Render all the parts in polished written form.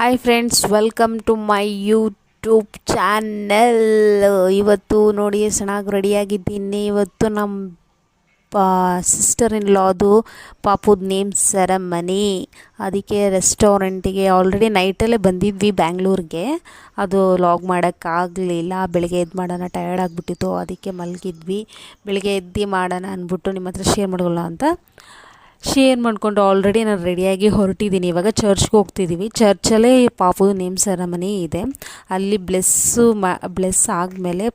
Hi friends, welcome to my YouTube channel. ಇವತ್ತು ನೋಡಿ ಚೆನ್ನಾಗಿ ರೆಡಿಯಾಗಿದ್ದೀನಿ. ಇವತ್ತು ನಮ್ಮ ಸಿಸ್ಟರ್ ಇನ್ ಲಾದು ಪಾಪುದ ನೇಮ್ ಸೆರೆಮನಿ. ಅದಕ್ಕೆ ರೆಸ್ಟೋರೆಂಟಿಗೆ ಆಲ್ರೆಡಿ ನೈಟಲ್ಲೇ ಬಂದಿದ್ವಿ ಬ್ಯಾಂಗ್ಳೂರಿಗೆ. ಅದು ಲಾಗ್ ಮಾಡೋಕ್ಕಾಗಲಿಲ್ಲ. ಬೆಳಗ್ಗೆ ಎದ್ದು ಮಾಡೋಣ, ಟಯರ್ಡ್ ಆಗಿಬಿಟ್ಟಿತ್ತು, ಅದಕ್ಕೆ ಮಲಗಿದ್ವಿ. ಬೆಳಗ್ಗೆ ಎದ್ದು ಮಾಡೋಣ ಅಂದ್ಬಿಟ್ಟು ನಿಮ್ಮ ಹತ್ರ ಶೇರ್ ಮಾಡೋಲ್ಲ ಅಂತ ಶೇರ್ ಮಾಡಿಕೊಂಡು ಆಲ್ರೆಡಿ ನಾನು ರೆಡಿಯಾಗಿ ಹೊರಟಿದ್ದೀನಿ. ಇವಾಗ ಚರ್ಚ್ಗೆ ಹೋಗ್ತಿದ್ದೀವಿ. ಚರ್ಚಲ್ಲೇ ಪಾಪುದು ನೇಮ್ ಸೆರೆಮನಿ ಇದೆ. ಅಲ್ಲಿ ಬ್ಲೆಸ್ ಆದಮೇಲೆ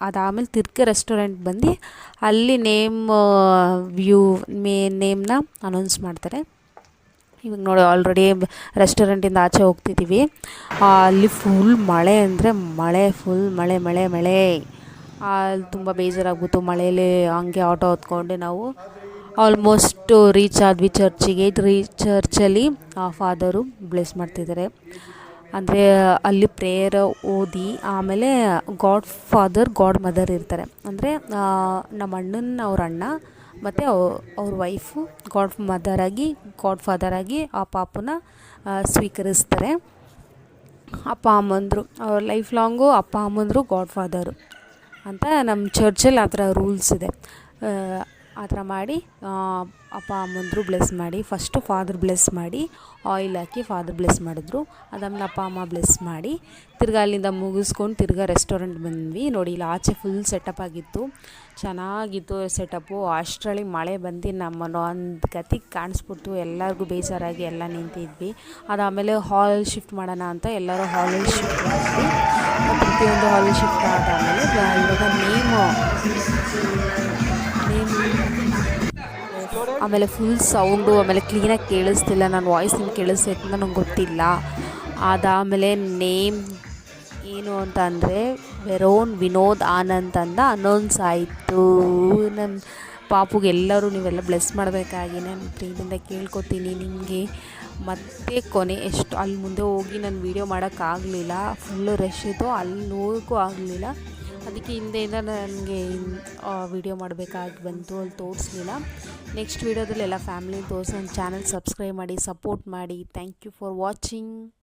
ಅದಾದಮೇಲೆ ತಿರ್ಗಿ ರೆಸ್ಟೋರೆಂಟ್ ಬಂದು ಅಲ್ಲಿ ನೇಮ್ನ ಅನೌನ್ಸ್ ಮಾಡ್ತಾರೆ. ಇವಾಗ ನೋಡಿ ಆಲ್ರೆಡಿ ರೆಸ್ಟೋರೆಂಟಿಂದ ಆಚೆ ಹೋಗ್ತಿದ್ದೀವಿ. ಅಲ್ಲಿ ಫುಲ್ ಮಳೆ ಅಂದರೆ ಫುಲ್ ಮಳೆ. ಅಲ್ಲಿ ತುಂಬ ಬೇಜಾರಾಗ್ಬಿಟ್ಟು ಮಳೆಯಲ್ಲಿ ಹಂಗೆ ಆಟೋ ಹೊತ್ಕೊಂಡು ನಾವು ಆಲ್ಮೋಸ್ಟ್ ರೀಚ್ ಆದ್ವಿ ಚರ್ಚಿಗೆ. ಚರ್ಚಲ್ಲಿ ಫಾದರು ಬ್ಲೆಸ್ ಮಾಡ್ತಿದ್ದಾರೆ. ಅಂದರೆ ಅಲ್ಲಿ ಪ್ರೇಯರ್ ಓದಿ ಆಮೇಲೆ ಗಾಡ್ ಫಾದರ್ ಗಾಡ್ ಮದರ್ ಇರ್ತಾರೆ. ಅಂದರೆ ನಮ್ಮ ಅವ್ರ ಅಣ್ಣ ಮತ್ತು ಅವ್ರ ವೈಫು ಗಾಡ್ ಫಾದರಾಗಿ ಆ ಪಾಪುನ ಸ್ವೀಕರಿಸ್ತಾರೆ. ಅಪ್ಪ ಅಮ್ಮಂದರು ಅವ್ರ ಲೈಫ್ ಲಾಂಗು ಅಪ್ಪ ಅಮ್ಮಂದರು ಗಾಡ್ ಫಾದರು ಅಂತ ನಮ್ಮ ಚರ್ಚಲ್ಲಿ ಆ ಥರ ರೂಲ್ಸ್ ಇದೆ. ಆ ಥರ ಮಾಡಿ ಅಪ್ಪ ಅಮ್ಮಂದರು ಬ್ಲೆಸ್ ಮಾಡಿ, ಫಸ್ಟು ಫಾದರ್ ಬ್ಲೆಸ್ ಮಾಡಿ ಆಯಿಲ್ ಹಾಕಿ ಫಾದರ್ ಬ್ಲೆಸ್ ಮಾಡಿದ್ರು. ಅದಾದ್ಮೇಲೆ ಅಪ್ಪ ಅಮ್ಮ ಬ್ಲೆಸ್ ಮಾಡಿ ತಿರ್ಗಾ ಅಲ್ಲಿಂದ ಮುಗಿಸ್ಕೊಂಡು ತಿರ್ಗಾ ರೆಸ್ಟೋರೆಂಟ್ ಬಂದ್ವಿ. ನೋಡಿ ಇಲ್ಲಿ ಆಚೆ ಫುಲ್ ಸೆಟಪ್ ಆಗಿತ್ತು, ಚೆನ್ನಾಗಿತ್ತು ಸೆಟಪ್ಪು. ಅಷ್ಟರಲ್ಲಿ ಮಳೆ ಬಂದು ನಮ್ಮನ್ನು ಒಂದು ಗತಿಗೆ ಕಾಣಿಸ್ಬಿಟ್ಟು ಎಲ್ಲರಿಗೂ ಬೇಜಾರಾಗಿ ಎಲ್ಲ ನಿಂತಿದ್ವಿ. ಅದಾದಮೇಲೆ ಹಾಲ್ ಶಿಫ್ಟ್ ಮಾಡೋಣ ಅಂತ ಎಲ್ಲರೂ ಹಾಲಲ್ಲಿ ಶಿಫ್ಟ್ ಮಾಡಿದ್ವಿ. ಪ್ರತಿಯೊಂದು ಹಾಲ್ ಶಿಫ್ಟ್ ಆದಮೇಲೆ ಇವಾಗ ಆಮೇಲೆ ಫುಲ್ ಸೌಂಡು, ಆಮೇಲೆ ಕ್ಲೀನಾಗಿ ಕೇಳಿಸ್ತಿಲ್ಲ. ನನ್ನ ವಾಯ್ಸ್ ನಿಮ್ಗೆ ಕೇಳಿಸ್ತೈತೆ ಅಂತ ನಂಗೆ ಗೊತ್ತಿಲ್ಲ. ಅದಾದಮೇಲೆ ನೇಮ್ ಏನು ಅಂತ ಅಂದರೆ ವೆರೋನ್ ವಿನೋದ್ ಆನಂದ್ ಅಂತ ಅನೌನ್ಸ್ ಆಯಿತು. ನನ್ನ ಪಾಪುಗೆ ಎಲ್ಲರೂ ನೀವೆಲ್ಲ ಬ್ಲೆಸ್ ಮಾಡಬೇಕಾಗಿ ನಾನು ಪ್ರೀತಿಯಿಂದ ಕೇಳ್ಕೊತೀನಿ ನಿಮಗೆ. ಮತ್ತೆ ಕೊನೆ ಎಷ್ಟು ಅಲ್ಲಿ ಮುಂದೆ ಹೋಗಿ ನಾನು ವೀಡಿಯೋ ಮಾಡೋಕ್ಕಾಗಲಿಲ್ಲ, ಫುಲ್ಲು ರಶ್ ಇತ್ತು, ಅಲ್ಲಿ ನೋಡೋಕ್ಕೂ ಆಗಲಿಲ್ಲ. ಅದಕ್ಕೆ ಹಿಂದೆಯಿಂದ ನನಗೆ ವೀಡಿಯೋ ಮಾಡಬೇಕಾಗಿ ಬಂತು, ಅಲ್ಲಿ ತೋರಿಸ್ಲಿಲ್ಲ. ನೆಕ್ಸ್ಟ್ ವೀಡಿಯೋದಲ್ಲಿ ಎಲ್ಲ ಫ್ಯಾಮಿಲಿ ತೋರಿಸಿ ನನ್ನ ಚಾನಲ್ ಸಬ್ಸ್ಕ್ರೈಬ್ ಮಾಡಿ, ಸಪೋರ್ಟ್ ಮಾಡಿ. Thank you for watching.